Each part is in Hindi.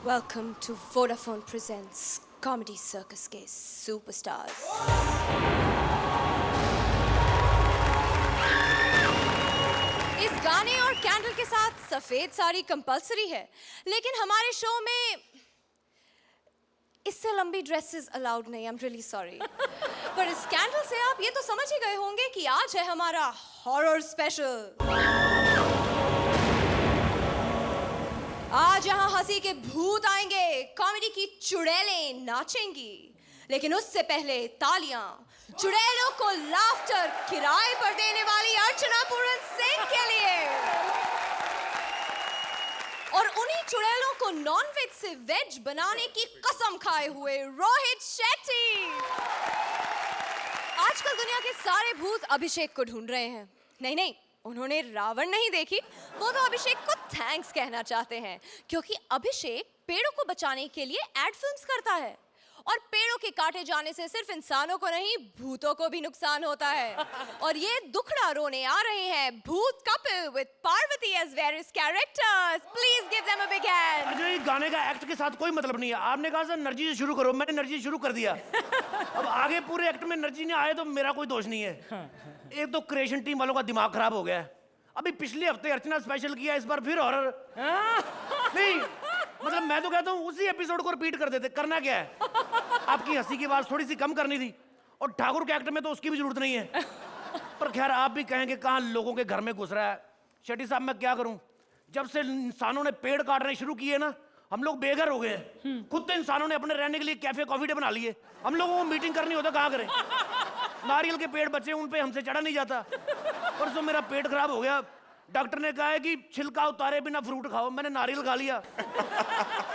Welcome to Vodafone Presents Comedy Circus के Superstars। इस गाने और कैंडल के साथ सफेद साड़ी कंपलसरी है, लेकिन हमारे शो में इससे लंबी ड्रेसेस अलाउड नहीं। I'm really sorry। पर इस कैंडल से आप ये तो समझ ही गए होंगे कि आज है हमारा हॉरर स्पेशल। आज यहाँ हंसी के भूत आएंगे, कॉमेडी की चुड़ैलें नाचेंगी, लेकिन उससे पहले तालियां चुड़ैलों को लाफ्टर किराए पर देने वाली अर्चना पूरन सिंह के लिए और उन्हीं चुड़ैलों को नॉनवेज से वेज बनाने की कसम खाए हुए रोहित शेट्टी। आजकल दुनिया के सारे भूत अभिषेक को ढूंढ रहे हैं। नहीं, उन्होंने रावण नहीं देखी, वो तो अभिषेक को थैंक्स कहना चाहते हैं, क्योंकि अभिषेक पेड़ों को बचाने के लिए एड फिल्म्स करता है और पेड़ों के काटे जाने से सिर्फ इंसानों को नहीं भूतों को भी नुकसान होता है। और ये दुखड़ा रोने आ रहे हैं भूत couple with Parvati as various characters. Please give them a big hand. Ajay, ये गाने का एक्ट के साथ कोई मतलब नहीं है। आपने कहा था एनर्जी से शुरू करो, मैंने एनर्जी शुरू कर दिया। अब आगे पूरे एक्ट में एनर्जी नहीं आए तो मेरा कोई दोष नहीं है। एक तो क्रिएशन टीम वालों का दिमाग खराब हो गया है। अभी पिछले हफ्ते अर्चना स्पेशल किया, इस बार फिर हॉरर। नहीं मतलब मैं तो कहता हूँ उसी एपिसोड को रिपीट कर देते। करना क्या है, आपकी हंसी की आवाज थोड़ी सी कम करनी थी, और ठाकुर के एक्ट में तो उसकी भी जरूरत नहीं है। पर खैर, आप भी कहेंगे कहाँ लोगों के घर में घुस रहा है। शेट्टी साहब, मैं क्या करूं, जब से इंसानों ने पेड़ काटने शुरू किए ना, हम लोग बेघर हो गए हैं। खुद तो इंसानों ने अपने रहने के लिए कैफे कॉफी डे बना लिए, हम लोगों को मीटिंग करनी होता कहाँ करें। नारियल के पेड़ बचे, उन पे हमसे चढ़ा नहीं जाता। परसों मेरा पेट खराब हो गया, डॉक्टर ने कहा है कि छिलका उतारे बिना फ्रूट खाओ। मैंने नारियल खा लिया,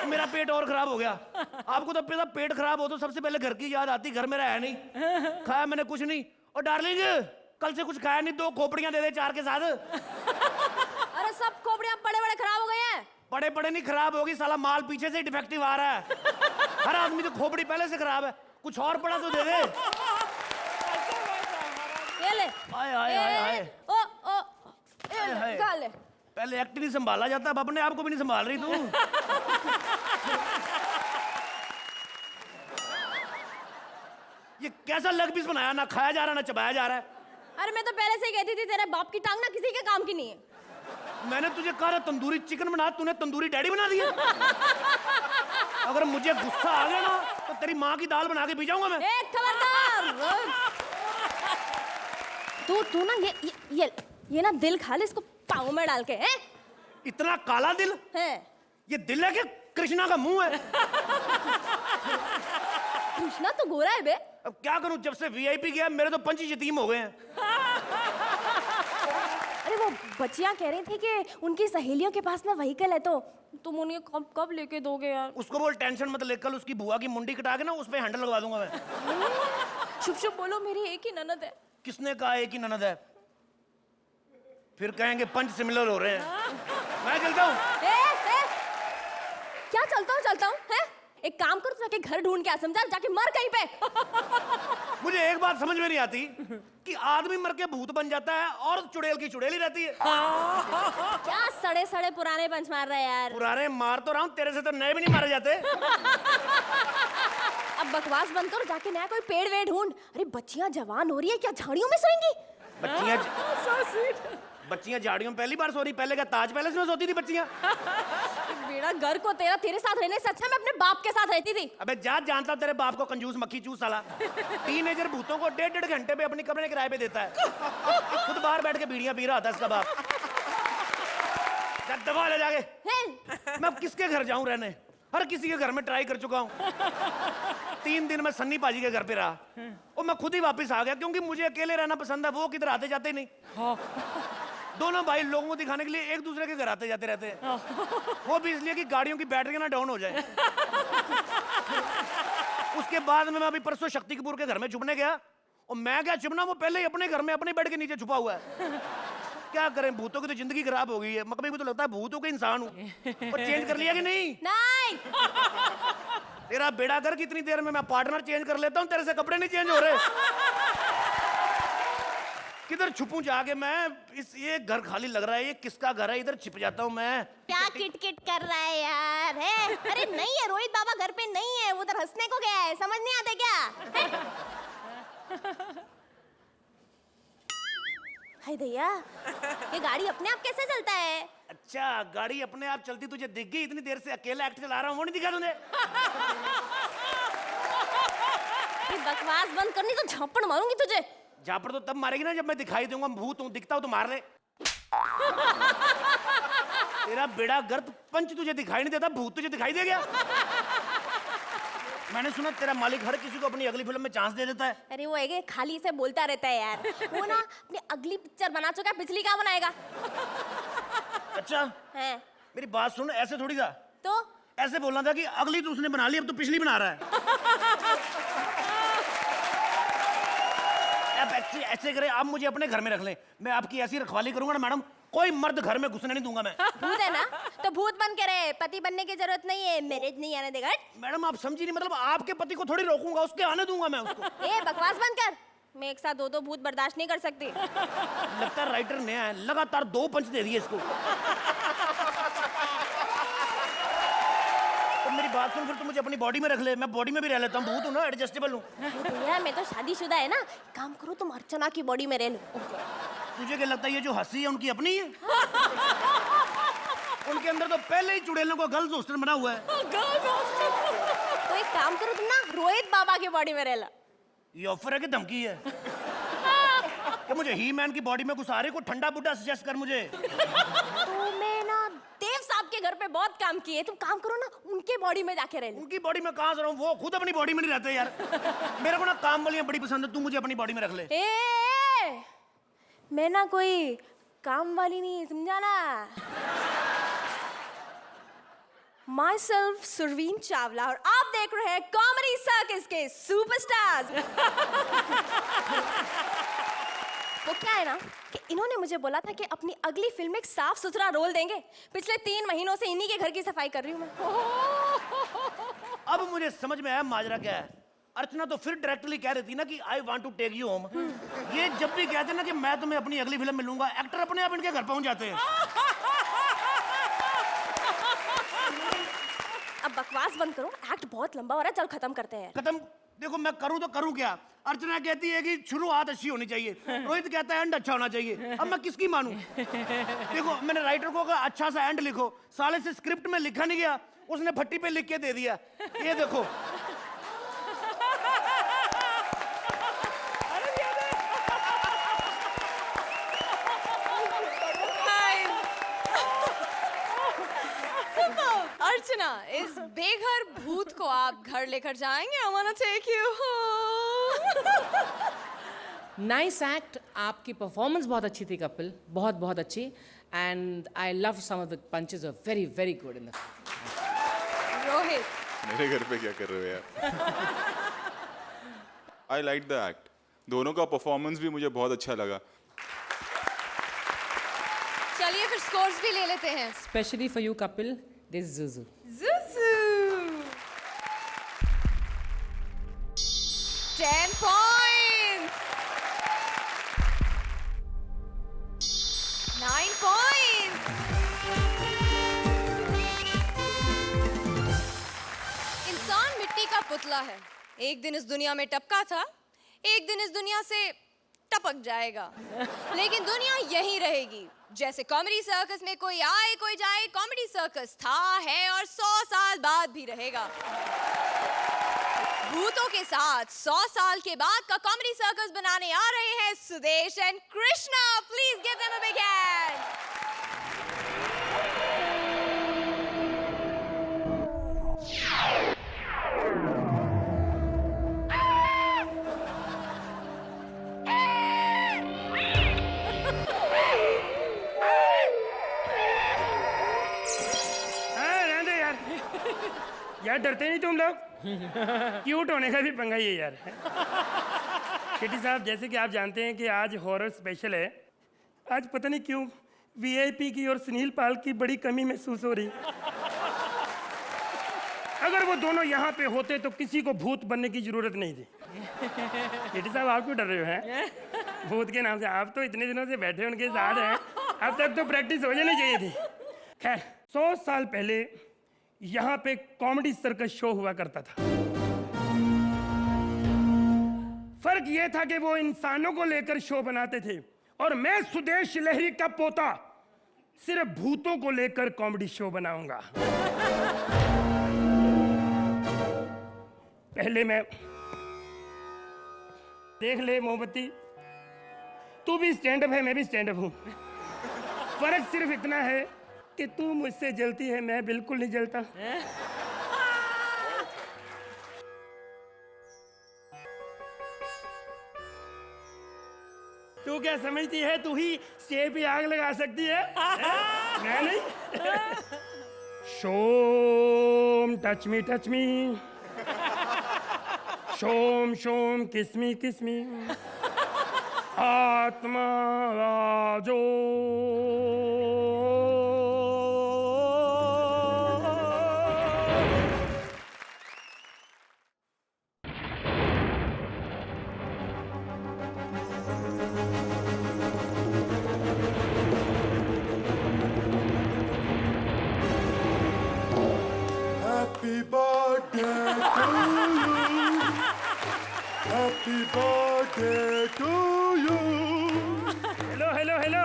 मेरा पेट और खराब हो गया। आपको तो पता, पेट खराब हो तो सबसे पहले घर की याद आती। घर मेरा है नहीं, खाया मैंने कुछ नहीं। और डार्लिंग, कल से कुछ खाया नहीं, 2 खोपड़ियां दे दे 4 के साथ। अरे सब खोपड़ियां बड़े खराब हो गए हैं। बड़े नहीं खराब होगी, साला माल पीछे से डिफेक्टिव आ रहा है। हर आदमी तो खोपड़ी पहले से खराब है, कुछ और पड़ा तो दे दे। ये ले। आए। ले। पहले एक्ट नहीं संभाला जाता, अब अपने आप को भी नहीं संभाल रही तू। ये कैसा लेग पीस बनाया, ना खाया जा रहा ना चबाया जा रहा है। अरे मैं तो पहले से ही कहती थी तेरे बाप की टांग ना किसी के काम की नहीं है। मैंने तुझे कहा तंदूरी चिकन बना, तूने तंदूरी डैडी बना दिया। अगर मुझे गुस्सा आ गया ना तो तेरी माँ की दाल बना के पी जाऊंगा मैं। खबरदार। तू ना ये ना दिल खा ले, इसको पाँव में डाल के। हैं? इतना काला दिल है? ये दिल है कि कृष्णा का मुंह है? कृष्णा तो गोरा है बे। अब क्या करूं, जब से वीआईपी गया मेरे तो पंच यतीम हो गए हैं। अरे वो बच्चियां कह रही थी कि उनकी सहेलियों के पास ना व्हीकल है, तो तुम उन्हें कब लेके दोगे यार? उसको बोल टेंशन मत ले, कल उसकी बुआ की मुंडी कटा के ना उस पे हैंडल लगवा दूंगा मैं। शुभ बोलो, मेरी एक ही ननद है। किसने कहा एक ही ननद है? फिर कहेंगे पंच सिमिलर हो रहे हैं। मैं चलता हूँ। क्या चलता हूँ? है? एक काम करो, जाके घर ढूंढ के आ, समझा? जाके मर कहीं पे। मुझे एक बात समझ में नहीं आती कि आदमी मर के भूत बन जाता है और चुड़ैल की चुड़ैल ही रहती है। क्या सड़े पुराने पंच मार रहे यार? पुराने मार तो रहा हूँ, तेरे से तो नए भी नहीं मारे जाते। अब बकवास बंद करो, जाके नया कोई पेड़ वेड़ ढूंढ। अरे बच्चियां जवान हो रही है, क्या झाड़ियों में सोएंगी? बच्चियां झाड़ियों में पहली बार सो रही? पहले क्या ताज पैलेस में सोती थी बच्चियां? बेड़ा घर को तेरे साथ रहने से अच्छा मैं अपने बाप के साथ रहती थी। अबे जा, जानता तेरे बाप को कंजूस मक्खी चूस साला। टीनेजर भूतों को 1.5 घंटे पे अपनी कमरे किराए पे देता है, खुद बाहर बैठ के बीड़ियां पी रहा था इसका बाप। दबा ले जाके। मैं किसके घर जाऊं रहने? हर किसी के घर में ट्राई कर चुका हूं। 3 दिन में सन्नी पाजी के घर पे रहा और मैं खुद ही वापस आ गया, क्योंकि मुझे अकेले रहना पसंद है। वो किधर आते जाते नहीं। दोनों भाई लोगों को दिखाने के लिए एक दूसरे के घर आते जाते रहते हैं, वो भी इसलिए कि गाड़ियों की बैटरी ना डाउन हो जाए। उसके बाद में मैं अभी परसों शक्ति कपूर के घर में छुपने गया, और मैं क्या छुपना, वो पहले ही अपने घर में अपने बेड के नीचे छुपा हुआ है। क्या करें, भूतों की तो जिंदगी खराब हो गई है। मकबी को तो लगता है भूतों के इंसान हूँ। और चेंज कर लिया कि नहीं? नहीं। तेरा बेड़ा कर, कितनी देर में मैं पार्टनर चेंज कर लेता हूँ, तेरे से कपड़े नहीं चेंज हो रहे। किधर छुपूं जाके मैं? ये घर खाली लग रहा है, ये किसका घर है? इधर छिप जाता हूँ मैं। क्या किटकिट कर रहा है यार? है? अरे नहीं है, रोहित बाबा घर पे नहीं है, वो उधर हंसने को गया है, समझ नहीं आता क्या? हाय भैया, ये गाड़ी अपने आप कैसे चलता है? अच्छा, गाड़ी अपने आप चलती तुझे दिख गई? इतनी देर से अकेला एक्ट चला रहा हूँ, वो नहीं दिखा तुझे? ये बकवास बंद करनी तो झापड़ मारूंगी तुझे। झापड़ तो तब मारेगी ना जब मैं दिखाई दूंगा, भूत हूँ, दिखता हूँ तो मार ले। तेरा बेड़ा गर्द, पंच तुझे दिखाई नहीं देता, भूत तुझे दिखाई दे गया? मैंने सुना तेरा मालिक हर किसी को अपनी अगली फिल्म में चांस दे देता है। अरे वो है खाली से बोलता रहता है यार। वो ना अपनी अगली पिक्चर बना चुका है, पिछली क्या बनाएगा? अच्छा है मेरी बात सुन, ऐसे थोड़ी था। तो ऐसे बोलना था कि अगली तो उसने बना ली, अब तो पिछली बना रहा है। अब ऐसे करे, आप मुझे अपने घर में रख लें, मैं आपकी ऐसी रखवाली करूंगा ना मैडम, कोई मर्द घर में घुसने नहीं दूंगा मैं। भूत है ना, तो भूत बन के रहे, पति बनने की जरूरत नहीं है, मैरिज नहीं आने देगा। मैडम आप समझी नहीं, मतलब आपके पति को थोड़ी रोकूंगा, उसके आने दूंगा मैं उसको। ए बकवास बंद कर, मैं एक साथ दो भूत बर्दाश्त नहीं कर सकती। लगता है राइटर नया है, लगातार 2 पंच दे दिए इसको। तो मेरी बात सुन, फिर तू मुझे अपनी बॉडी में रख ले, मैं बॉडी में भी रह लेता हूँ, भूत हूँ ना, एडजस्टेबल हूँ। भैया मैं तो शादीशुदा है ना, काम करो तुम अर्चना की बॉडी में रह लो। तुझे क्या लगता है ये जो हंसी है उनकी अपनी है? उनके अंदर तो पहले ही चुड़ैलों का गर्ल्स हॉस्टल बना हुआ है। तो एक काम करो तुम ना, रोहित बाबा की बॉडी में रह लो। ये ऑफर है कि धमकी है? कि मुझे ही मैन की बॉडी में कुछ आ रही, को ठंडा बुड्ढा सजेस्ट कर मुझे। तो मैं ना देव साहब के घर पे बहुत काम किए, तुम काम करो ना उनके बॉडी में जाके रह लो। उनकी बॉडी में कहाँ से रहूं, वो खुद अपनी बॉडी में नहीं रहते यार। मेरे को ना काम वालियां बड़ी पसंद है, तू मुझे अपनी बॉडी में रख ले। मैं ना कोई काम वाली नहीं, समझा ना? माई सेल्फ सुरवीन चावला और आप देख रहे हैं कॉमेडी सर्कस के सुपरस्टार्स। वो क्या है ना कि इन्होंने मुझे बोला था कि अपनी अगली फिल्म में एक साफ सुथरा रोल देंगे। पिछले 3 महीनों से इन्हीं के घर की सफाई कर रही हूँ मैं। अब मुझे समझ में आया माजरा क्या है। अर्चना तो फिर डायरेक्टली कह रही थी ना कि I want to take you home. ये जब भी कहते ना कि मैं तुम्हें अपनी अगली फिल्म में लूंगा, एक्टर अपने आप इनके घर पहुंच जाते हैं। अब बकवास बंद करो, एक्ट बहुत लंबा हो रहा है, चल खत्म करते हैं। खत्म? देखो मैं करूं तो करूं क्या? अर्चना कहती है कि शुरुआत अच्छी होनी चाहिए, रोहित कहता है एंड अच्छा होना चाहिए, अब मैं किसकी मानूं? देखो मैंने राइटर को कहा अच्छा सा एंड लिखो, साले से स्क्रिप्ट में लिखा नहीं गया, उसने फट्टी पे लिख के दे दिया। ये देखो अर्चना, इस बेघर भूत को आप घर लेकर जाएंगे? I wanna take you home. Nice act, आपकी परफॉर्मेंस बहुत अच्छी थी कपिल, बहुत बहुत अच्छी, and I love some of the punches are very very good in the Rohit, मेरे घर पे क्या कर रहे हो यार? आई लाइक द एक्ट, दोनों का परफॉर्मेंस भी मुझे बहुत अच्छा लगा। चलिए फिर स्कोर्स भी ले लेते हैं। Specially for you Kapil, this Zuzu. Zuzu. 10 points. 9 points. इंसान मिट्टी का पुतला है, एक दिन इस दुनिया में टपका था, एक दिन इस दुनिया से टपक जाएगा, लेकिन दुनिया यही रहेगी। जैसे कॉमेडी सर्कस में कोई आए कोई जाए, कॉमेडी सर्कस था, है और 100 साल बाद भी रहेगा। भूतों के साथ 100 साल के बाद का कॉमेडी सर्कस बनाने आ रहे हैं Sudesh and Krishna. Please give them a big hand. यार डरते नहीं तुम लोग? क्यूट होने का भी पंगा ही है यार। शेट्टी साहब, जैसे कि आप जानते हैं कि आज हॉरर स्पेशल है, आज पता नहीं क्यों वीआईपी की और सुनील पाल की बड़ी कमी महसूस हो रही। अगर वो दोनों यहाँ पे होते तो किसी को भूत बनने की जरूरत नहीं थी। शेट्टी साहब आप क्यों डर रहे हो हैं? भूत के नाम से आप तो इतने दिनों से बैठे उनके साथ हैं, अब तक तो प्रैक्टिस हो जानी चाहिए थी। खैर 100 साल पहले यहाँ पे कॉमेडी सर्कस शो हुआ करता था। फर्क ये था कि वो इंसानों को लेकर शो बनाते थे और मैं सुदेश लहरी का पोता सिर्फ भूतों को लेकर कॉमेडी शो बनाऊंगा। पहले मैं देख ले मोमबत्ती, तू भी स्टैंड अप है, मैं भी स्टैंड अप हूं। फर्क सिर्फ इतना है कि तू मुझसे जलती है, मैं बिल्कुल नहीं जलता। तू क्या समझती है तू ही स्टेज पे आग लगा सकती है? मैं नहीं। शोम टच मी शोम शोम किस्मी आत्मा राजो Happy birthday to you. Happy birthday to you. Hello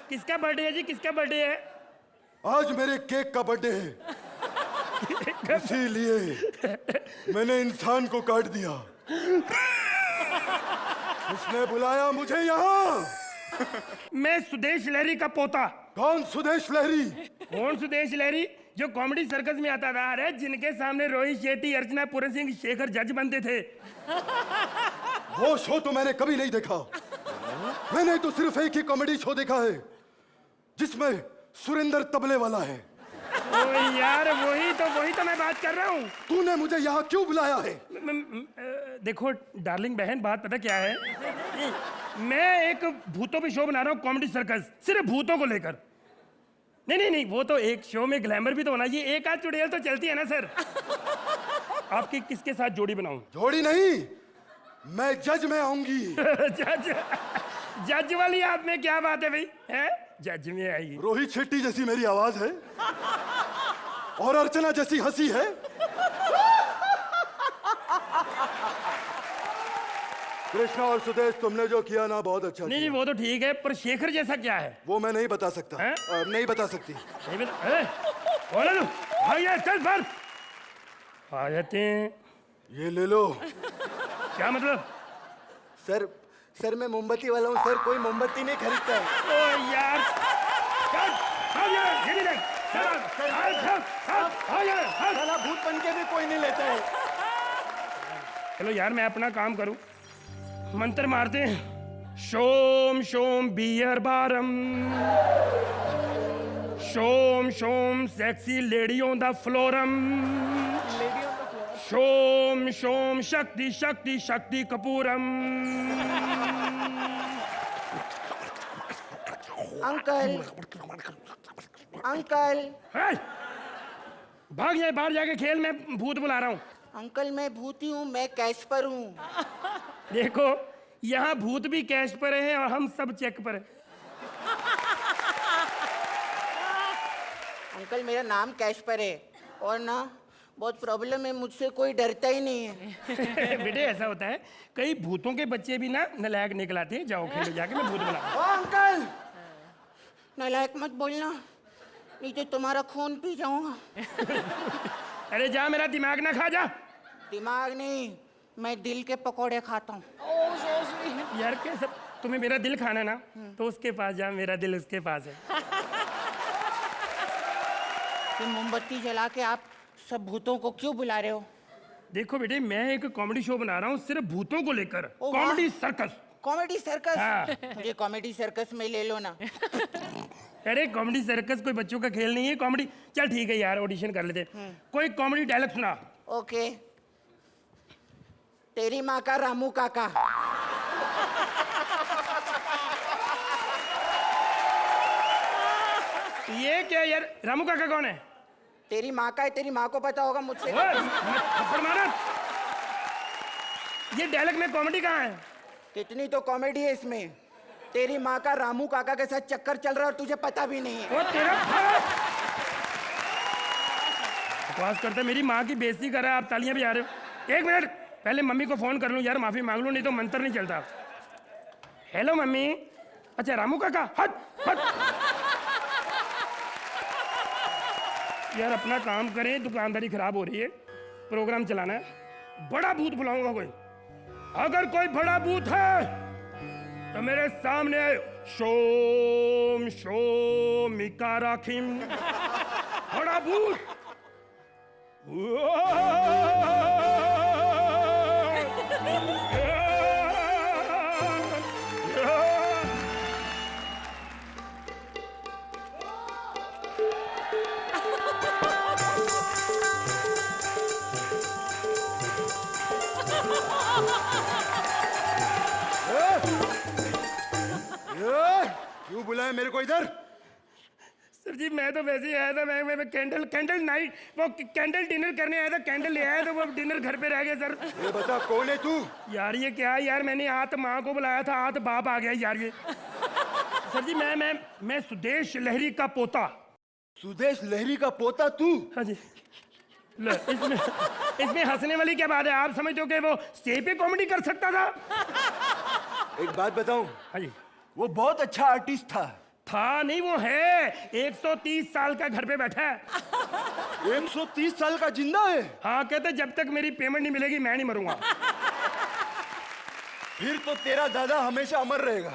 किसका बर्थडे है जी, किसका बर्थडे है? आज मेरे केक का बर्थडे है, इसीलिए मैंने इंसान को काट दिया। उसने बुलाया मुझे यहाँ। मैं सुदेश लहरी का पोता। कौन सुदेश लहरी? कौन सुदेश लहरी? जो कॉमेडी सर्कस में आता था, अरे जिनके सामने रोहित शेट्टी, अर्चना पूरन सिंह, शेखर जज बनते थे। वो शो तो मैंने कभी नहीं देखा। मैंने तो सिर्फ एक ही कॉमेडी शो देखा है जिसमें सुरेंद्र तबले वाला है। ओ यार वही तो मैं बात कर रहा हूँ। तूने मुझे यहाँ क्यों बुलाया है? देखो डार्लिंग बहन, बात पता क्या है? मैं एक भूतों पे शो बना रहा हूँ, कॉमेडी सर्कस, सिर्फ भूतों को लेकर। नहीं, वो तो एक शो में ग्लैमर भी तो होना चाहिए, एक आध चुड़ैल तो चलती है ना सर। आपकी किसके साथ जोड़ी बनाऊं? जोड़ी नहीं, मैं जज में आऊंगी। जज वाली आप में क्या बात है भाई? हैं? जज में आएगी। रोहित शेट्टी जैसी मेरी आवाज है और अर्चना जैसी हंसी है। कृष्णा और सुदेश, तुमने जो किया ना बहुत अच्छा नहीं, किया। वो तो ठीक है, पर शेखर जैसा क्या है? वो मैं नहीं बता सकता। हैं? नहीं बता सकती। नहीं बता। बोला तू, भाई चल बाहर। आ जाते हैं। ये ले लो। क्या मतलब? सर मैं मोमबत्ती वाला हूँ सर, कोई मोमबत्ती नहीं खरीदता है। ओ यार, ये भी देख। साला भूत बन के भी कोई नहीं लेता है। चलो यार मैं अपना काम करूं, मंत्र मारते हैं। शोम शोम बियर बारम, शोम शोम सेक्सी लेडी ऑन द फ्लोरम, शोम शोम शक्ति शक्ति शक्ति कपूरम। अंकल भाग जाए, बाहर जाके खेल, मैं भूत बुला रहा हूँ। अंकल मैं भूती हूँ, मैं कैश पर हूँ। देखो यहाँ भूत भी कैश पर है और हम सब चेक पर है। अंकल मेरा नाम कैश पर है और ना बहुत प्रॉब्लम है, मुझसे कोई डरता ही नहीं है। बेटे ऐसा होता है, कई भूतों के बच्चे भी ना नलायक निकल आते हैं। जाओ खेलो जाके, मैं भूत बुला। ओ अंकल, नालायक मत बोलना, नहीं तो तुम्हारा खून पी जाऊंगा। अरे जा, मेरा दिमाग ना खा जा। दिमाग नहीं, मैं दिल के पकोड़े खाता हूँ। यार कैसा, तुम्हें मेरा दिल खाना है ना, तो उसके पास जा, मेरा दिल उसके पास है। तो मोमबत्ती जला के आप सब भूतों को क्यों बुला रहे हो? देखो बेटे, मैं एक कॉमेडी शो बना रहा हूँ सिर्फ भूतों को लेकर, ओ वाह। Comedy circus. Comedy circus? हाँ। मुझे कॉमेडी सर्कस में ले लो ना। अरे कॉमेडी सर्कस कोई बच्चों का खेल नहीं है, कॉमेडी। चल ठीक है यार, ऑडिशन कर लेते। कोई कॉमेडी डायलॉग सुना। ओके। तेरी माँ का रामू काका। ये क्या यार, रामू काका कौन है? तेरी माँ का है, तेरी माँ को पता होगा मुझसे। ओए, थप्पड़ मारा। ये डायलॉग में कॉमेडी कहाँ है? कितनी तो कॉमेडी है इसमें। तेरी माँ का रामू काका के साथ चक्कर चल रहा है और तुझे पता भी नहीं है। वो तेरा बकवास करता है, मेरी माँ की बेइज्जती कर रहा है, आप तालियां बजा रहे हो। एक मिनट, पहले मम्मी को फोन कर लूं यार, माफी मांग लूं, नहीं तो मंत्र नहीं चलता। Hello mummy. अच्छा रामू काका, हट हट। यार अपना काम करें, दुकानदारी खराब हो रही है, प्रोग्राम चलाना है। बड़ा भूत बुलाऊंगा कोई, अगर कोई बड़ा भूत है तो मेरे सामने आए। शोम शोम इकाराखिम, बड़ा भूत। क्यों बुलाया मेरे को इधर? सर जी मैं तो वैसे ही आया था, मैं कैंडल नाइट, वो कैंडल डिनर करने आया था, कैंडल ले आया तो वो डिनर घर पे रह गया सर। ये बता कौन है तू? यार ये क्या है यार, मैंने आत माँ को बुलाया था, आत बाप आ गया यार ये। सर जी मैं सुदेश लहरी का पोता। सुदेश लहरी का पोता तू? हाँ जी। इसमें हंसने वाली क्या बात है, आप समझते हो कि वो स्टेज पे कॉमेडी कर सकता था? एक बात बताऊं, हाँ जी। वो बहुत अच्छा आर्टिस्ट था नहीं, वो है 130 साल का घर पे बैठा है। 130 साल का जिंदा है? हाँ, कहते जब तक मेरी पेमेंट नहीं मिलेगी मैं नहीं मरूंगा। फिर तो तेरा दादा हमेशा अमर रहेगा।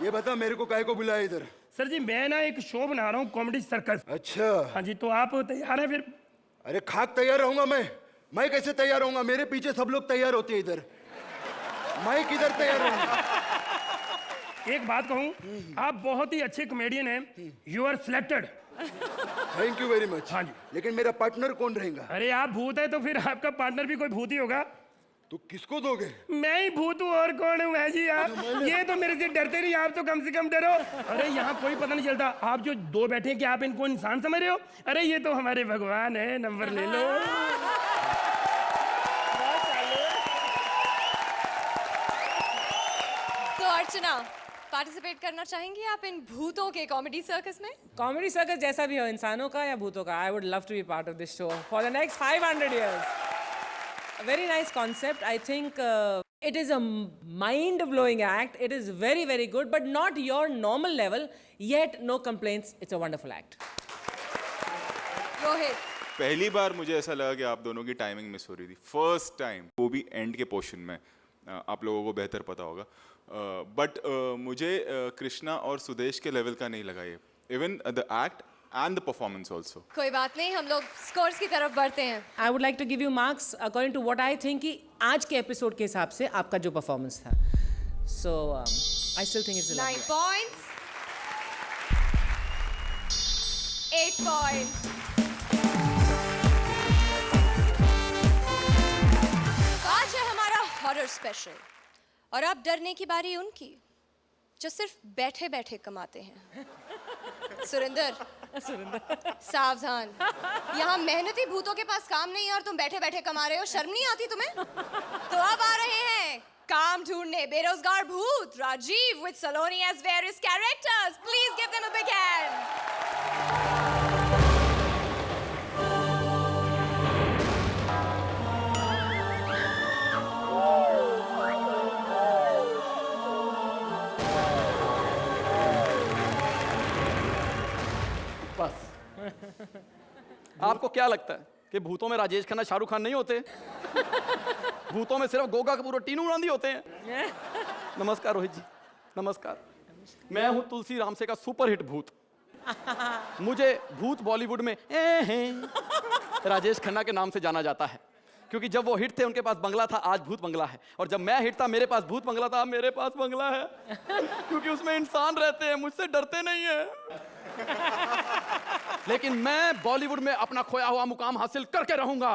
ये बता मेरे को काहे को बुलाया इधर? सर जी मैं ना एक शो बना रहा हूँ, कॉमेडी सर्कस। अच्छा। हाँ जी, तो आप तैयार हैं फिर? अरे खाक तैयार रहूंगा मैं कैसे तैयार रहूंगा? मेरे पीछे सब लोग तैयार होते हैं इधर, मैं किधर तैयार रहूंगा? एक बात कहूँ, आप बहुत ही अच्छे कॉमेडियन हैं, you are selected. Thank you very much. हाँ जी। लेकिन मेरा पार्टनर कौन रहेगा? अरे आप भूत है तो फिर आपका पार्टनर भी कोई भूत ही होगा। तो किसको दोगे? मैं ही भूत हूँ और कौन हूँ मैं जी? आप ये तो मेरे से डरते नहीं, आप तो कम से कम डरो। अरे यहाँ कोई पता नहीं चलता, आप जो दो बैठे हैं क्या आप इनको इंसान समझ रहे हो? अरे ये तो हमारे भगवान है, नंबर ले लो। तो अर्चना, पार्टिसिपेट करना चाहेंगी आप इन भूतों के कॉमेडी सर्कस में? कॉमेडी सर्कस जैसा भी हो, इंसानों का या भूतों का, I would love to be part of this show for the next 500 years. A very nice concept. I think it is a mind-blowing act. It is very, very good, but not your normal level. Yet, no complaints. It's a wonderful act. Rohit, पहली बार मुझे ऐसा लगा कि आप दोनों की टाइमिंग मिस हो रही थी, फर्स्ट टाइम, वो भी एंड के पोर्शन में। आप लोगों को बेहतर पता होगा, बट मुझे कृष्णा और सुदेश के लेवल का नहीं लगा ये, even the act and the performance also. कोई बात नहीं, हम लोग स्कोर्स की तरफ बढ़ते हैं। I would like to give you marks according to what I think कि आज के एपिसोड के हिसाब से आपका जो परफॉर्मेंस था. So I still think it's a 9 points, 8 points. आज है हमारा हॉरर स्पेशल और अब डरने की बारी उनकी जो सिर्फ बैठे बैठे कमाते हैं। सुरेंदर, सावधान, यहाँ मेहनती भूतों के पास काम नहीं है और तुम बैठे बैठे कमा रहे हो, शर्म नहीं आती तुम्हें? तो अब आ रहे हैं काम ढूंढने बेरोजगार भूत Rajiv with Saloni as various characters. Please give them a big hand. आपको क्या लगता है कि भूतों में राजेश खन्ना शाहरुख खान नहीं होते? भूतों में सिर्फ गोगा कपूर और टीनू गांधी होते हैं। नमस्कार रोहित जी, नमस्कार। मैं हूं तुलसी रामसे का सुपरहिट भूत। मुझे भूत बॉलीवुड में राजेश खन्ना के नाम से जाना जाता है, क्योंकि जब वो हिट थे उनके पास बंगला था, आज भूत बंगला है, और जब मैं हिट था मेरे पास भूत बंगला था, मेरे पास बंगला है। क्योंकि उसमें इंसान रहते हैं, मुझसे डरते नहीं है। लेकिन मैं बॉलीवुड में अपना खोया हुआ मुकाम हासिल करके रहूंगा।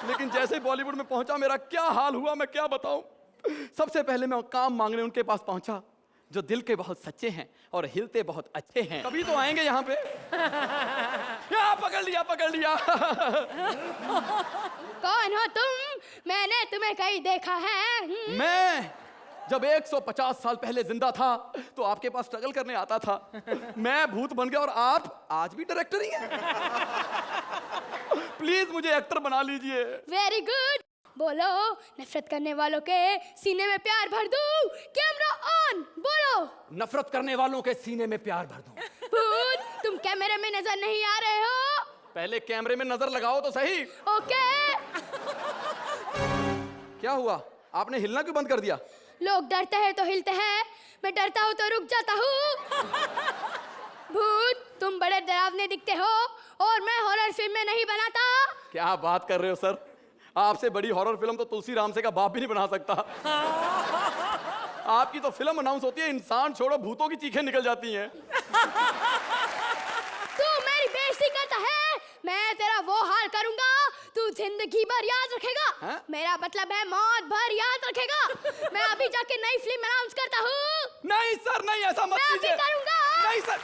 लेकिन जैसे ही बॉलीवुड में पहुंचा मेरा क्या हाल हुआ मैं क्या बताऊं। सबसे पहले मैं काम मांगने उनके पास पहुंचा जो दिल के बहुत सच्चे हैं और हिलते बहुत अच्छे हैं। कभी तो आएंगे यहाँ पे। पकड़ लिया। कौन हो तुम? मैंने तुम्हें कहीं देखा है? मैं जब 150 साल पहले जिंदा था तो आपके पास स्ट्रगल करने आता था। मैं भूत बन गया और आप आज भी डायरेक्टर ही हैं। प्लीज मुझे एक्टर बना लीजिए। Very good. बोलो, नफरत करने वालों के सीने में प्यार भर दूं। कैमरा ऑन, बोलो। नफरत करने वालों के सीने में प्यार भर दूं। भूत, तुम कैमरे में नजर नहीं आ रहे हो। पहले कैमरे में नजर लगाओ तो सही। ओके। क्या हुआ, आपने हिलना क्यों बंद कर दिया? लोग डरते हैं तो हिलते हैं, मैं डरता हूँ तो रुक जाता हूँ। भूत, तुम बड़े डरावने दिखते हो और मैं हॉरर फिल्म में नहीं बनाता। क्या बात कर रहे हो सर, आपसे बड़ी हॉरर फिल्म तो तुलसी राम से का बाप भी नहीं बना सकता। आपकी तो फिल्म अनाउंस होती है, इंसान छोड़ो भूतों की चीखें निकल जाती हैं। तू मेरी बेइज्जती करता है, मैं तेरा वो हाल करूंगा तू जिंदगी भर याद रखेगा। हाँ? मेरा मतलब है मौत भर याद रखेगा। मैं अभी जाके नई फिल्म अनाउंस करता हूँ। नहीं सर, नहीं, ऐसा मत मैं अभी कीजिए। करूंगा। नहीं सर,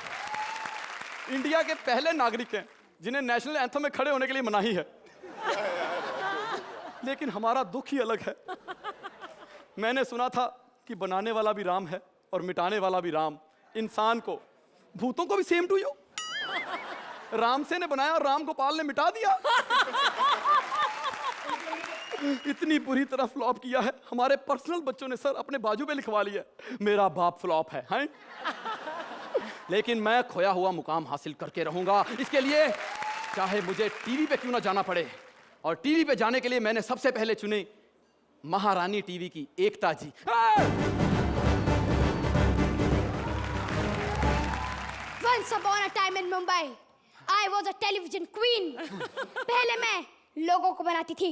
इंडिया के पहले नागरिक हैं जिन्हें नेशनल एंथम में खड़े होने के लिए मनाही है। लेकिन हमारा दुख ही अलग है। मैंने सुना था कि बनाने वाला भी राम है और मिटाने वाला भी राम। इंसान को, भूतों को भी सेम टू यू। रामसे ने बनाया और राम गोपाल ने मिटा दिया। इतनी बुरी तरह फ्लॉप किया है, हमारे पर्सनल बच्चों ने सर अपने बाजू पे लिखवा लिया, मेरा बाप फ्लॉप है, हैं? लेकिन मैं खोया हुआ मुकाम हासिल करके रहूंगा। इसके लिए चाहे मुझे टीवी पे क्यों ना जाना पड़े। और टीवी पे जाने के लिए मैंने सबसे पहले चुनी महारानी टीवी की एकता जी। Once upon a time in Mumbai, I was a television queen. पहले मैं लोगों को बनाती थी,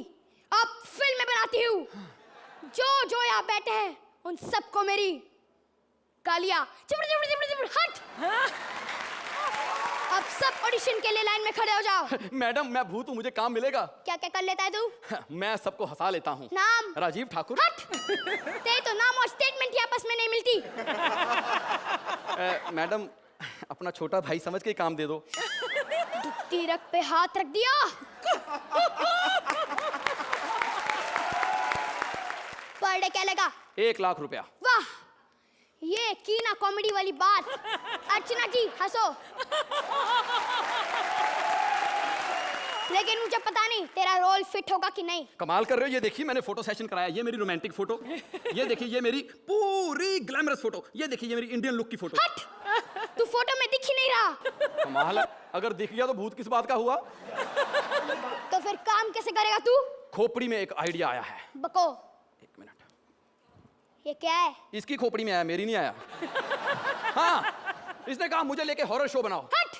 अब फिल्में बनाती हूँ। जो यहाँ बैठे हैं उन सबको मेरी गालियाँ चिपड़ चिपड़ चिपड़ चिपड़ हट। अब सब ऑडिशन के लिए लाइन में खड़े हो जाओ। मैडम, मैं भूत हूँ, मुझे काम मिलेगा। क्या क्या कर लेता है तू? मैं सबको हंसा लेता हूँ। नाम? राजीव ठाकुर। हट। तेरे तो नाम और स्टेटमेंट ही आपस में नहीं मिलती। मैडम, अपना छोटा भाई समझ के ही काम दे दो। दुखती रग पे हाथ रख दिया। पर डे क्या लगा? 1 लाख रुपया। वाह, ये की ना कॉमेडी वाली बात। अर्चना जी हंसो। लेकिन मुझे पता नहीं तेरा रोल फिट होगा कि नहीं। कमाल कर रहे हो। ये देखिए, मैंने फोटो सेशन कराया। ये मेरी रोमांटिक फोटो, ये देखिए, ये मेरी पूरी ग्लैमरस फोटो, ये देखिए, ये मेरी इंडियन लुक की फोटो। हट, तू फोटो में दिख ही नहीं रहा। कमाल है, अगर दिख गया तो भूत किस बात का हुआ? तो फिर काम कैसे करेगा तू? खोपड़ी में एक आइडिया आया है। बको। 1 मिनट। ये क्या है? इसकी खोपड़ी में आया, मेरी नहीं आया। हाँ, इसने कहा मुझे लेके हॉरर शो बनाओ। हट,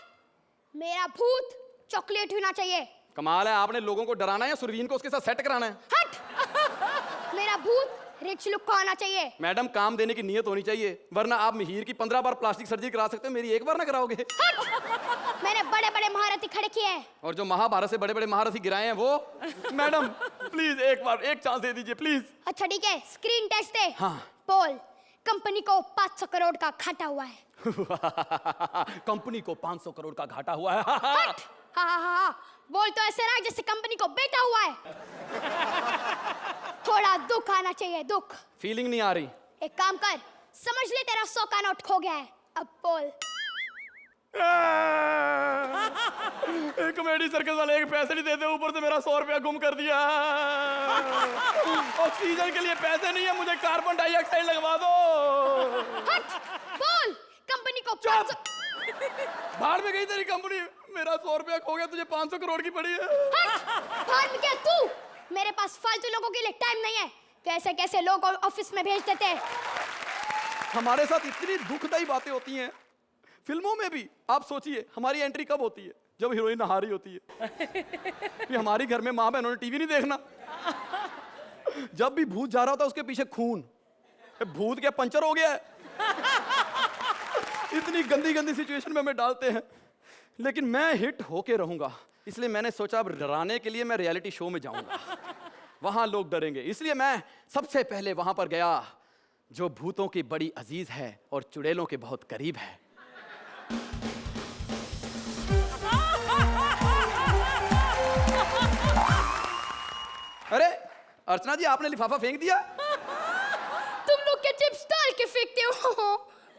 मेरा भूत चॉकलेट होना चाहिए। कमाल है, आपने लोगों को डराना है या सुरवीन को उसके साथ सेट कराना है? हट। मेरा भूत रिच लुक का आना चाहिए। मैडम, काम देने की नीयत होनी चाहिए, वरना आप मिहिर की 15 बार प्लास्टिक सर्जरी करा सकते हो, मेरी 1 बार ना कराओगे। हट। मैंने बड़े बड़े महारथी खड़े किए हैं। और जो महाभारत से बड़े बड़े महारथी गिराए हैं वो। मैडम प्लीज एक बार, एक चांस दे दीजिए प्लीज। अच्छा ठीक है, स्क्रीन टेस्ट है। हाँ। बोल, कंपनी को 500 करोड़ का घाटा हुआ है। कंपनी को 500 करोड़ का घाटा हुआ है। हट। हाँ, बोल तो ऐसे रहा जैसे कंपनी को बेटा हुआ है। थोड़ा दुख आना चाहिए, दुख। फीलिंग नहीं आ रही। एक काम कर, समझ ले तेरा 100 का नोट खो गया है, अब बोल। कॉमेडी सर्कस वाले एक पैसे नहीं देते, ऊपर से मेरा 100 रुपया गुम कर दिया। ऑक्सीजन के लिए पैसे नहीं है, मुझे कार्बन डाइऑक्साइड लगवा दो। हट, बोल, कंपनी को 500। बाहर में गई तेरी कंपनी, मेरा 100 रुपया खो गया, तुझे 500 करोड़ की पड़ी है। हट, बाहर में क्या तू? मेरे पास फालतू लोगों के लिए टाइम नहीं है। कैसे कैसे लोग ऑफिस में भेज देते हैं। हमारे साथ इतनी दुखदाई बातें होती हैं फिल्मों में भी। आप सोचिए, हमारी एंट्री कब होती है? जब हीरोइन नहा रही होती है। कि हमारी घर में माँ बहनों ने टीवी नहीं देखना। जब भी भूत जा रहा होता है उसके पीछे खून। भूत क्या पंचर हो गया है? इतनी गंदी गंदी सिचुएशन में हमें डालते हैं, लेकिन मैं हिट होके रहूंगा। इसलिए मैंने सोचा अब डराने के लिए मैं रियलिटी शो में जाऊंगा, वहां लोग डरेंगे। इसलिए मैं सबसे पहले वहां पर गया जो भूतों की बड़ी अजीज है और चुड़ैलों के बहुत करीब है। अरे अर्चना जी आपने लिफाफा फेंक दिया? तुम लोग के चिप्स डाल के फेंकते हो।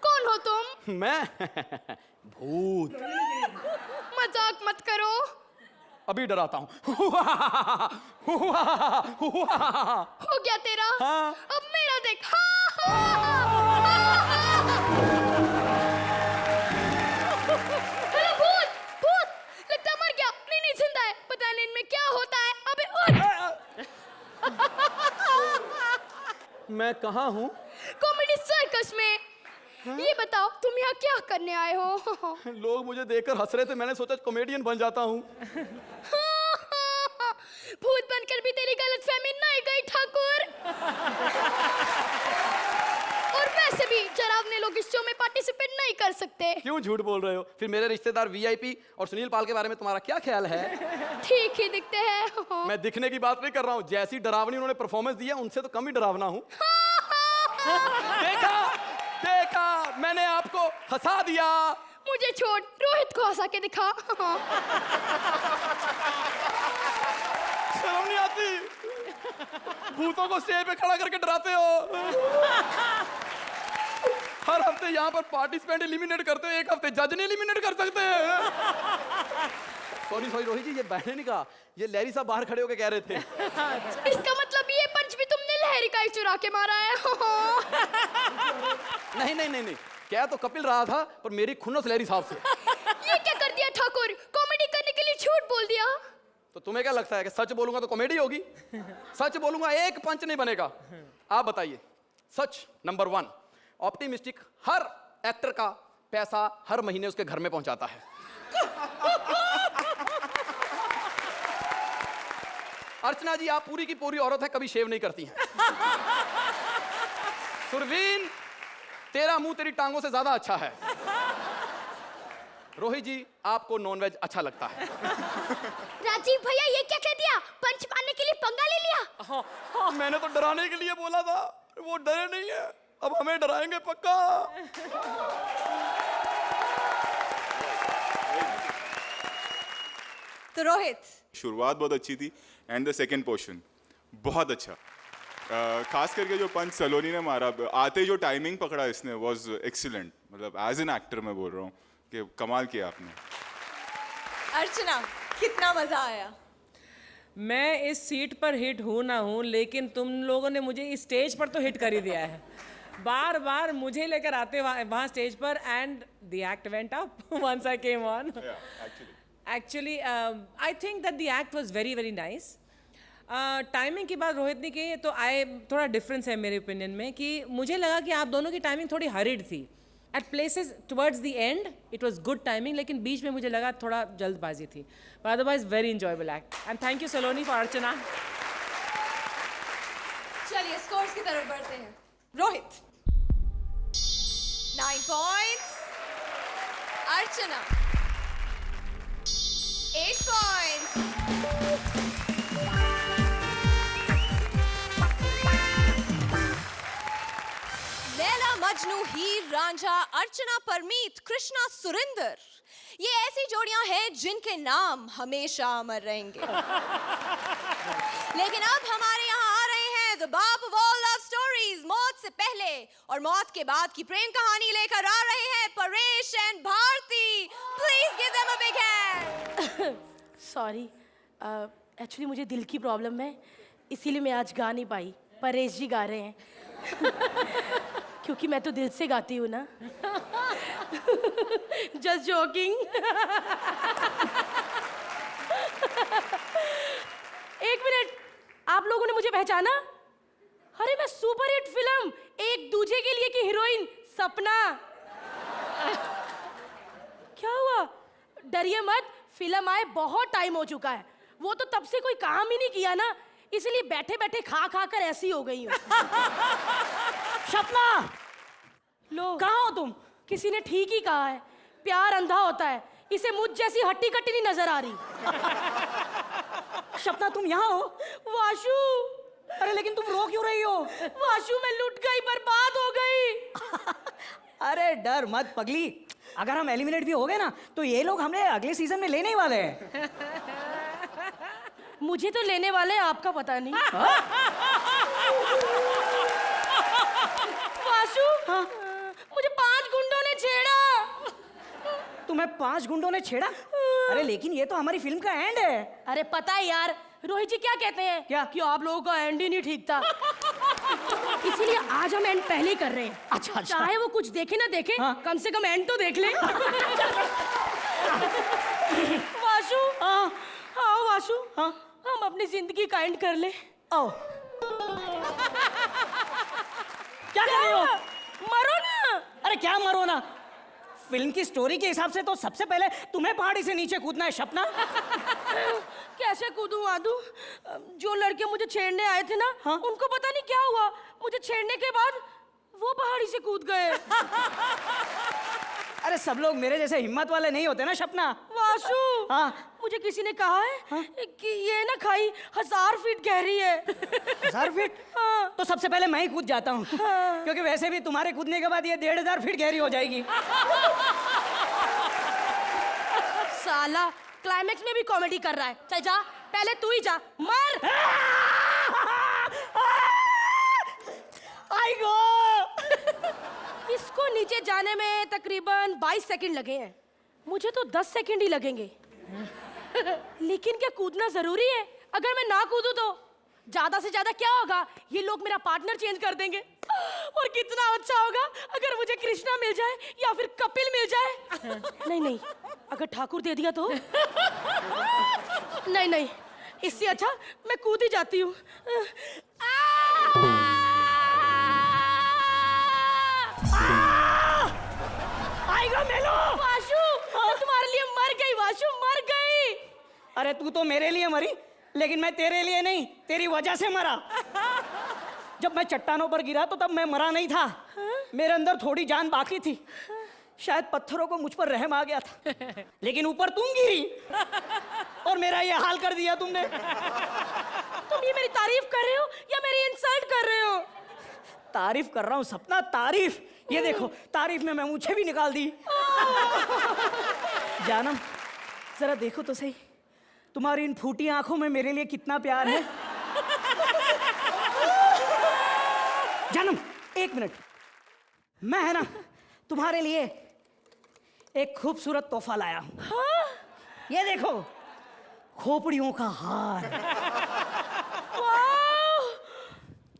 कौन हो तुम? मैं भूत। मजाक मत करो। अभी डराता हूँ। हो गया तेरा? हाँ। अब मेरा देख। हेलो भूत, भूत लगता मर गया। नहीं नहीं जिंदा है, पता नहीं इनमें क्या होता है। अबे मैं कहाँ हूँ? कॉमेडी सर्कस में। ये बताओ तुम यहाँ क्या करने आए हो? लोग मुझे देखकर हंस रहे थे, मैंने सोचा कॉमेडियन बन जाता हूँ। भूत बनकर भी तेरी गलतफहमी नहीं गई ठाकुर। और वैसे भी डरावने लोग इस शो में पार्टिसिपेट नहीं कर सकते। क्यों झूठ बोल रहे हो? फिर मेरे रिश्तेदार वीआईपी और सुनील पाल के बारे में तुम्हारा क्या ख्याल है? ठीक ही दिखते हैं। मैं दिखने की बात नहीं कर रहा हूँ, जैसी डरावनी उन्होंने परफॉर्मेंस दी है उनसे तो कम ही डरावना हूँ। देखा देखा, मैंने आपको हंसा दिया। मुझे छोड़, रोहित को हंसा के दिखा। शर्म नहीं आती? भूतों को स्टेज पे खड़ा करके डराते हो। हर हफ्ते यहाँ पर पार्टिसिपेंट एलिमिनेट करते हो, एक हफ्ते जज ने एलिमिनेट कर सकते हैं। सॉरी सॉरी रोहित जी, ये मैंने नहीं कहा, ये लहरी साहब बाहर खड़े होकर कह रहे थे। इसका मतलब ये पंच भी तुमने लहरी का ही चुरा के मारा है। नहीं नहीं नहीं नहीं, क्या तो कपिल रहा था, पर मेरी खुन्नस लहरी साहब से। ये क्या कर दिया ठाकुर? कॉमेडी करने के लिए झूठ बोल दिया। तो तुम्हें क्या लगता है कि सच बोलूंगा तो कॉमेडी होगी? सच बोलूंगा एक पंच नहीं बनेगा। आप बताइए। सच नंबर 1, ऑप्टिमिस्टिक हर एक्टर का पैसा हर महीने उसके घर में पहुंचाता है। अर्चना जी आप पूरी की पूरी औरत है, कभी शेव नहीं करती हैं। सुरवीन तेरा मुंह तेरी टांगों से ज्यादा अच्छा है। रोहित जी आपको नॉनवेज अच्छा लगता है। राजीव भैया ये क्या कह दिया? पंच मारने के लिए पंगा ले लिया? मैंने तो डराने के लिए बोला था, वो डरे नहीं है, अब हमें डराएंगे पक्का। तो रोहित, शुरुआत बहुत अच्छी थी एंड द सेकेंड पोर्शन बहुत अच्छा। खास करके जो पंच सलोनी ने मारा, आते जो टाइमिंग पकड़ा इसने वाज एक्सीलेंट। मतलब एज एन एक्टर मैं बोल रहा हूँ कि कमाल किया आपने। अर्चना कितना मजा आया? मैं इस सीट पर हिट हूँ ना हूँ, लेकिन तुम लोगों ने मुझे इस स्टेज पर तो हिट कर ही दिया है। बार बार मुझे लेकर आते वहाँ स्टेज पर, and the act went up once I came on. Actually, I think that the act was very, very nice. Timing की बात रोहित ने की, तो थोड़ा डिफरेंस है मेरे ओपिनियन में, कि मुझे लगा कि आप दोनों की टाइमिंग थोड़ी हरिड थी। At places towards the end it was good timing, लेकिन बीच में मुझे लगा थोड़ा जल्दबाजी थी। But otherwise very enjoyable act, and thank you Saloni for Archana. चलिए स्कोर्स की तरफ बढ़ते हैं। रोहित 9 पॉइंट्स, अर्चना 8 पॉइंट्स, लैला मजनू, हीर रांझा, अर्चना परमीत, कृष्णा सुरिंदर, ये ऐसी जोड़ियां हैं जिनके नाम हमेशा अमर रहेंगे। लेकिन अब हमारे यहाँ आ रहे हैं द बाप ऑफ ऑल लव स्टोरीज, मौत से पहले और मौत के बाद की प्रेम कहानी लेकर आ रहे हैं Paresh and Bharti. Please give them a big hand. Sorry, actually मुझे दिल की प्रॉब्लम है, इसीलिए मैं आज गा नहीं पाई। परेश जी गा रहे हैं। क्योंकि मैं तो दिल से गाती हूँ ना। Just joking. एक मिनट, आप लोगों ने मुझे पहचाना? अरे मैं सुपर हिट फिल्म एक दूजे के लिए की हीरोइन सपना। क्या हुआ? डरिए मत, फिल्म आए बहुत टाइम हो चुका है। वो तो तब से कोई काम ही नहीं किया ना, इसलिए बैठे बैठे खा खा कर ऐसी हो गई हूँ। सपना, लो कहाँ हो तुम? किसी ने ठीक ही कहा है, प्यार अंधा होता है, इसे मुझ जैसी हट्टी कट्टी नहीं नजर आ रही। सपना तुम यहाँ हो? वाशु, अरे लेकिन तुम रो क्यों रही हो? वाशु मैं लुट गई, बर्बाद हो गई। अरे डर मत पगली, अगर हम एलिमिनेट भी हो गए ना तो ये लोग हमें अगले सीजन में लेने ही वाले हैं। मुझे तो लेने वाले हैं, आपका पता नहीं। हाँ। मुझे 5 गुंडों ने छेड़ा। तुम्हें 5 गुंडों ने छेड़ा? अरे लेकिन ये तो हमारी फिल्म का एंड है। अरे पता है यार, रोहित जी क्या कहते हैं? क्या? कि आप लोगों का एंड ही नहीं ठीक था। इसीलिए आज हम एंड पहले ही कर रहे हैं। अच्छा। चाहे वो कुछ देखे ना देखे, हाँ। कम से कम एंड तो देख ले। वाशु, हाँ। हाँ वाशु, हाँ। हम अपनी जिंदगी का एंड कर ले। आओ। क्या कर रहे हो? मरो ना। अरे क्या मरो ना? फिल्म की स्टोरी के हिसाब से तो सबसे पहले तुम्हें पहाड़ी से नीचे कूदना है सपना। कैसे कूदूं आदू? जो लड़के मुझे छेड़ने आए थे ना, हाँ? उनको पता नहीं क्या हुआ, मुझे छेड़ने के बाद वो पहाड़ी से कूद गए। अरे सब लोग मेरे जैसे हिम्मत वाले नहीं होते ना सपना। वाशु, हाँ? मुझे किसी ने कहा है कि ये ना खाई 1000 फीट गहरी है। 1000 फीट? हाँ। तो सबसे पहले मैं ही कूद जाता हूँ। हाँ। क्योंकि वैसे भी तुम्हारे कूदने के बाद ये 1500 फीट गहरी हो जाएगी। साला क्लाइमेक्स में भी कॉमेडी कर रहा है। चल जा, पहले तू ही जा, मर। आई गो। इसको नीचे जाने में तकरीबन 22 सेकंड लगे हैं, मुझे तो 10 सेकंड ही लगेंगे। लेकिन क्या कूदना जरूरी है? अगर मैं ना कूदूं तो ज्यादा से ज्यादा क्या होगा, ये लोग मेरा पार्टनर चेंज कर देंगे। और कितना अच्छा होगा अगर मुझे कृष्णा मिल जाए या फिर कपिल मिल जाए। नहीं नहीं, अगर ठाकुर दे दिया तो नहीं नहीं, इससे अच्छा मैं कूद ही जाती हूँ। आएगा मेलो। वाशु, मैं तुम्हारे लिए मर गई। वाशु मर गई। अरे तू तो मेरे लिए मरी, लेकिन मैं तेरे लिए नहीं, तेरी वजह से मरा। जब मैं चट्टानों पर गिरा तो तब मैं मरा नहीं था। मेरे अंदर थोड़ी जान बाकी थी। शायद पत्थरों को मुझ पर रहम आ गया था। लेकिन ऊपर तुम गिरी और मेरा ये हाल कर दिया तुमने। तुम ये मेरी तारीफ कर रहे हो या मेरी इंसल्ट कर रहे हो? तारीफ कर रहा हूँ सपना, तारीफ। ये देखो, तारीफ में मैं मुझे भी निकाल दी। जानम, जरा देखो तो सही, तुम्हारी इन फूटी आंखों में मेरे लिए कितना प्यार है। जानम, 1 मिनट। मैं है ना तुम्हारे लिए एक खूबसूरत तोहफा लाया हूँ। हाँ? ये देखो, खोपड़ियों का हार। वाह!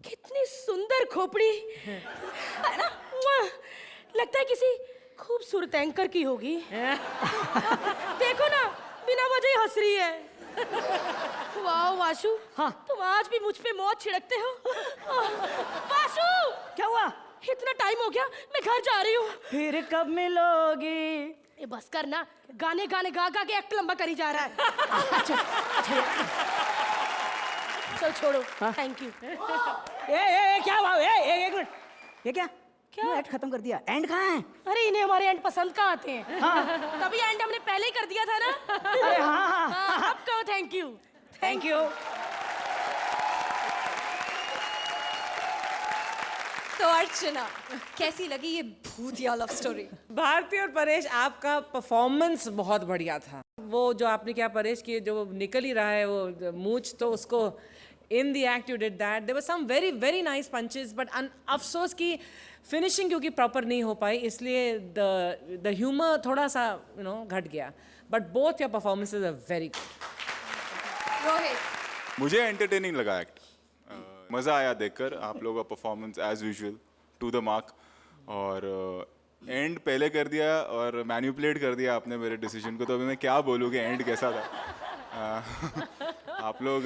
कितनी सुंदर खोपड़ी है ना? मुआ! लगता है किसी खूबसूरत एंकर की होगी। देखो ना, बिना वजह ही हंस रही है। वाह वाशु, हाँ? तुम आज भी मुझ पे मौत छिड़कते हो। वाशु, क्या हुआ? इतना टाइम हो गया, मैं घर जा रही हूँ। फिर कब मिलोगी? ये बस कर ना, गाने गाने गा गा के एक्ट लंबा करी जा रहा है। अच्छा अच्छा। चल छोड़ो, हाँ? Thank you. ए क्या हुआ? एक मिनट, ये क्या एक्ट खत्म कर दिया? एंड कहाँ है? अरे इन्हें हमारे एंड पसंद कहाँ आते हैं? हाँ। तभी एंड हमने पहले ही कर दिया था ना। अरे हाँ। अब कहो थैंक यू। Thank you. तो अर्चना, कैसी लगी ये भूतिया लव स्टोरी? भारती और परेश, आपका परफॉर्मेंस बहुत बढ़िया था। वो जो आपने क्या परेश की जो निकल ही रहा है वो मूंछ, तो उसको in the act you did that. There were some very very nice punches, but अफसोस की फिनिशिंग क्योंकि प्रॉपर नहीं हो पाई, इसलिए द ह्यूमर थोड़ा सा घट गया। But both your performances are very good. Rohit, मुझे एंटरटेनिंग लगा एक्ट, मज़ा आया देखकर। आप लोगों का performance as usual to the mark, और एंड पहले कर दिया और मैनिपुलेट कर दिया आपने मेरे डिसीजन को, तो अभी मैं क्या बोलूँ कि एंड कैसा था। आप लोग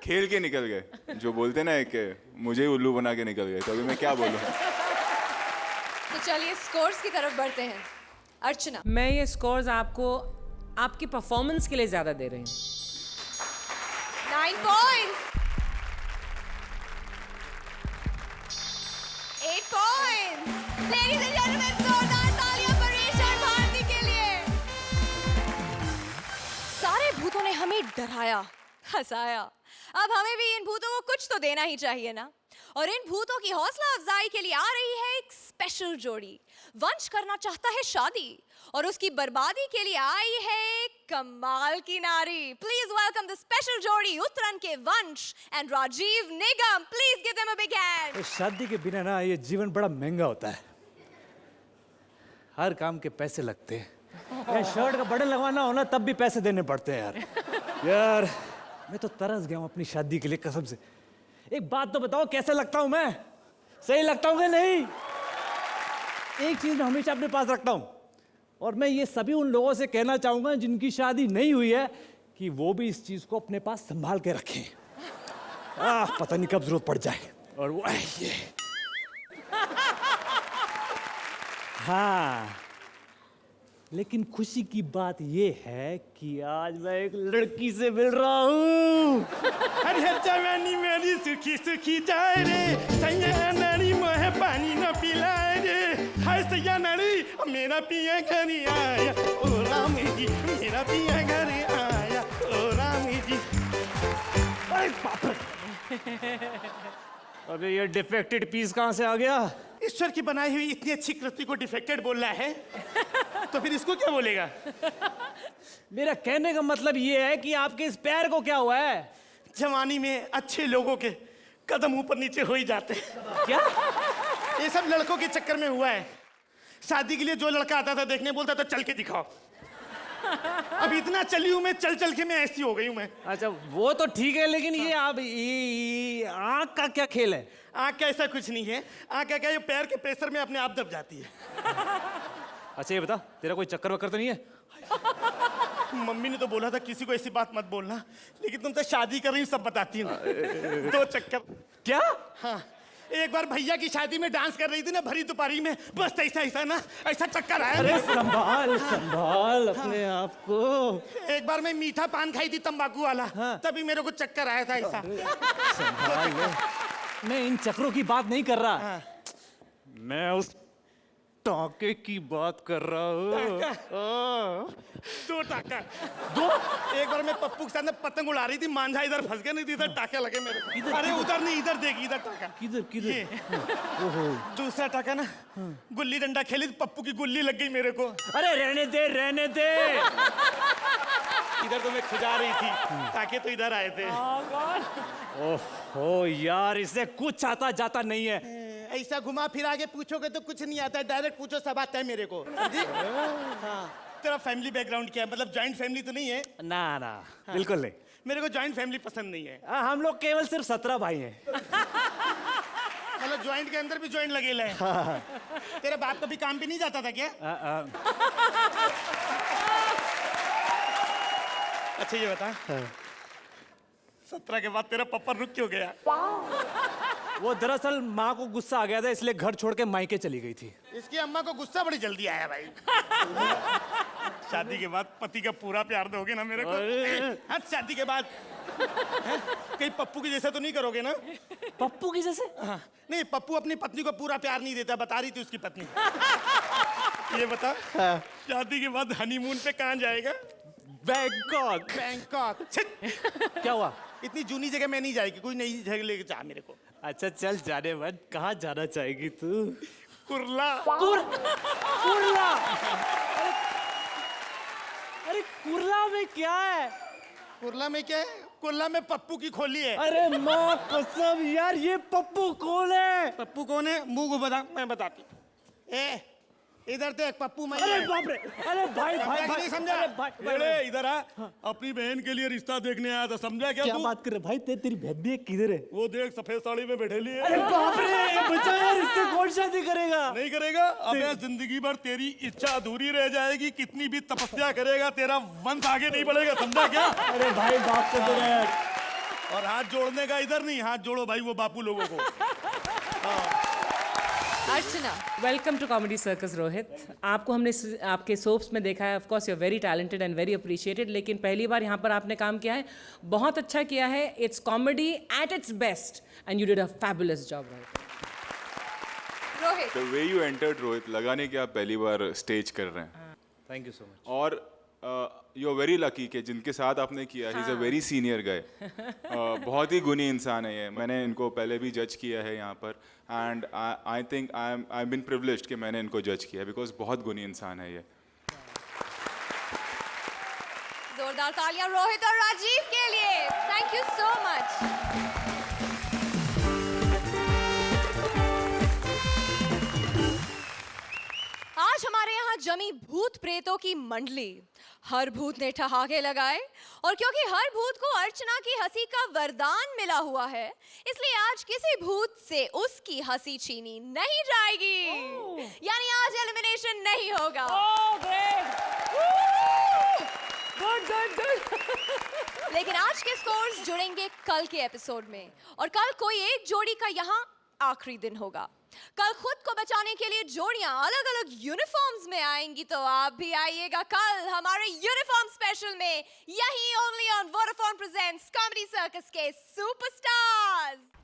खेल के निकल गए, जो बोलते ना कि मुझे उल्लू बना के निकल गए, तो अभी मैं क्या बोलूँ। तो चलिए स्कोर्स की तरफ बढ़ते हैं। अर्चना, मैं ये स्कोर्स आपको आपकी परफॉर्मेंस के लिए ज़्यादा दे रही हूँ। 9 points, 8 points. Ladies and gentlemen, जोरदार तालियां परेश और भारती के लिए। सारे भूतों ने हमें डराया, हंसाया। अब हमें भी इन भूतों को कुछ तो देना ही चाहिए ना। और इन भूतों की हौसला अफजाई के लिए आ रही है एक स्पेशल जोड़ी। वंश करना चाहता है शादी और उसकी बर्बादी के लिए आई है एक कमाल की नारी. Please welcome the special जोड़ी उत्तरन के वंश and Rajiv Nigam. Please give them a big hand. शादी के बिना ना ये जीवन बड़ा महंगा होता है. हर काम के पैसे लगते हैं. ये शर्ट का बटन लगवाना हो ना तब भी पैसे देने पड़ते हैं यार. यार मैं तो तरस गया हूँ अपनी शादी के लिए कसम से. एक बात तो बताओ कैसे लगता हूँ मैं? सही लगता हूँ कि नहीं? एक चीज मैं हमेशा अपने पास रखता हूँ और मैं ये सभी उन लोगों से कहना चाहूंगा जिनकी शादी नहीं हुई है कि वो भी इस चीज को अपने पास संभाल के रखें. पता नहीं कब जरूरत पड़ जाए. और वो ये हाँ, लेकिन खुशी की बात ये है कि आज मैं एक लड़की से मिल रहा हूँ. हर हर जवानी मेरी सुखी सुखी जाए रे, सैया नारी मोहे पानी न पिलाए रे. हाय सैया नारी मेरा पिया घर आया, ओ राम जी मेरा पिया घर आया, ओ राम जी. अरे बाप रे. अबे ये डिफेक्टेड पीस कहाँ से आ गया? ईश्वर की बनाई हुई इतनी अच्छी कृति को डिफेक्टेड बोल रहा है तो फिर इसको क्या बोलेगा? मेरा कहने का मतलब ये है कि आपके इस पैर को क्या हुआ है? जवानी में अच्छे लोगों के कदम ऊपर नीचे हो ही जाते हैं. क्या? ये सब लड़कों के चक्कर में हुआ है. शादी के लिए जो लड़का आता था देखने बोलता था चल के दिखाओ. अब इतना चली हूं मैं, चल चल के मैं ऐसी हो गई हूं मैं. अच्छा वो तो ठीक है लेकिन ये आप आँख का क्या खेल है? आँख का ऐसा कुछ नहीं है. आँख का क्या, ये पैर के प्रेशर में अपने आप दब जाती है. अच्छा ये बता तेरा कोई चक्कर वक्कर तो नहीं है? मम्मी ने तो बोला था किसी को ऐसी बात मत बोलना, लेकिन तुम तो शादी कर रही हो सब बताती हूँ. 2 चक्कर. क्या? हाँ, एक बार भैया की शादी में डांस कर रही थी ना भरी दोपहरी में, बस ऐसा ऐसा ना ऐसा चक्कर आया. अरे संभाल संभाल अपने आप को. एक बार मैं मीठा पान खाई थी तंबाकू वाला, तभी मेरे को चक्कर आया था ऐसा. संभाल. मैं इन चक्रों की बात नहीं कर रहा. मैं उस टाके की बात कर रहा हूँ. 2 टाका. 2? एक बार मैं पप्पू के साथ में पतंग उड़ा रही थी, मांझा इधर फंस गया, नहीं इधर टाके लगे मेरे को. अरे उधर नहीं, इधर देख, इधर टाका. किधर किधर? ओहो. दूसरा टाका ना, गुल्ली डंडा खेली पप्पू की गुल्ली लग गई मेरे को. अरे रहने दे रहने दे. इधर तो मैं खुजा रही थी, टाके तो इधर आए थे. ओहो यार इसे कुछ आता जाता नहीं है. ऐसा घुमा फिरा के पूछोगे तो कुछ नहीं आता है, डायरेक्ट पूछो सब आता है मेरे को. हाँ. तेरा फैमिली बैकग्राउंड क्या है? मतलब जॉइंट फैमिली तो नहीं है? ना ना बिल्कुल नहीं. मेरे को जॉइंट फैमिली पसंद नहीं है. हम लोग केवल सिर्फ 17 भाई हैं. मतलब जॉइंट के अंदर भी जॉइंट लगे है. तेरे बाप कभी काम पे नहीं जाता था क्या? अच्छा ये बता, 17 के बाद तेरा पप्पा रुक क्यों गया? वो दरअसल माँ को गुस्सा आ गया था इसलिए घर छोड़ के मायके चली गई थी. इसकी अम्मा को गुस्सा बड़ी जल्दी आया भाई. शादी के बाद पति का पूरा प्यार दोगे ना मेरे को? हाँ शादी के बाद कहीं पप्पू की जैसा तो नहीं करोगे ना? पप्पू की जैसे? हाँ. नहीं, पप्पू अपनी पत्नी को पूरा प्यार नहीं देता, बता रही थी उसकी पत्नी. ये बता, शादी के बाद हनीमून पे कहाँ जाएगा? बैंकॉक. बैंकॉक. क्या हुआ? इतनी जूनी जगह में नहीं जाएगी, कोई नई जगह लेके जा मेरे को. अच्छा चल जाने मन. कहाँ जाना चाहेगी तू? कुर्ला. कुर्ला. अरे कुर्ला में क्या है? कुर्ला में क्या है? कुर्ला में पप्पू की खोली है. अरे माँ कसम यार ये पप्पू कौन है? पप्पू कौन है? मुंह को बता, मैं बताती. ए इधर देख पप्पू मैं. अरे बाप रे. अरे भाई भाई नहीं समझा? अरे इधर आ, अपनी बहन के लिए रिश्ता देखने आया था, समझा क्या? क्या बात कर रहे भाई? तेरी बहन भी किधर है? वो देख सफेद साड़ी में बैठे लिए. अरे बाप रे बच्चा यार इससे कौन शादी करेगा? नहीं करेगा. अबे जिंदगी भर तेरी इच्छा अधूरी रह जाएगी, कितनी भी तपस्या करेगा तेरा वंश आगे नहीं बढ़ेगा, समझा क्या? अरे भाई बाप को दे यार. और हाथ जोड़ने का इधर नहीं, हाथ जोड़ो भाई वो बापू लोगों को. Archana. Welcome to comedy circus Rohit. आपको हमने आपके सोप्स में देखा है. Of course you are very talented and very appreciated, लेकिन पहली बार यहाँ पर आपने काम किया है, बहुत अच्छा किया है. It's comedy at its best and you did a fabulous job. Rohit. The way you entered Rohit, लगा नहीं कि आप पहली बार स्टेज कर रहे हैं. Thank you so much. और यू आर वेरी लकी कि जिनके साथ आपने किया, he is a very senior guy. बहुत ही गुनी इंसान है ये. मैंने इनको पहले भी जज किया है यहाँ पर and I think I been privileged कि मैंने इनको जज किया बिकॉज बहुत गुनी इंसान है ये. जोरदार तालियां रोहित और राजीव के लिए। Thank you so much. आज हमारे यहाँ जमी भूत प्रेतों की मंडली। हर भूत ने ठहाके लगाए और क्योंकि हर भूत को अर्चना की हंसी का वरदान मिला हुआ है, इसलिए आज किसी भूत से उसकी हंसी छीनी नहीं जाएगी। यानी आज एलिमिनेशन नहीं होगा। लेकिन आज के स्कोर्स जुड़ेंगे कल के एपिसोड में, और कल कोई एक जोड़ी का यहाँ आखिरी दिन होगा। कल खुद को बचाने के लिए जोड़ियां अलग अलग यूनिफॉर्म्स में आएंगी, तो आप भी आइएगा कल हमारे यूनिफॉर्म स्पेशल में, यही only on Vodafone presents comedy circus के सुपरस्टार्स।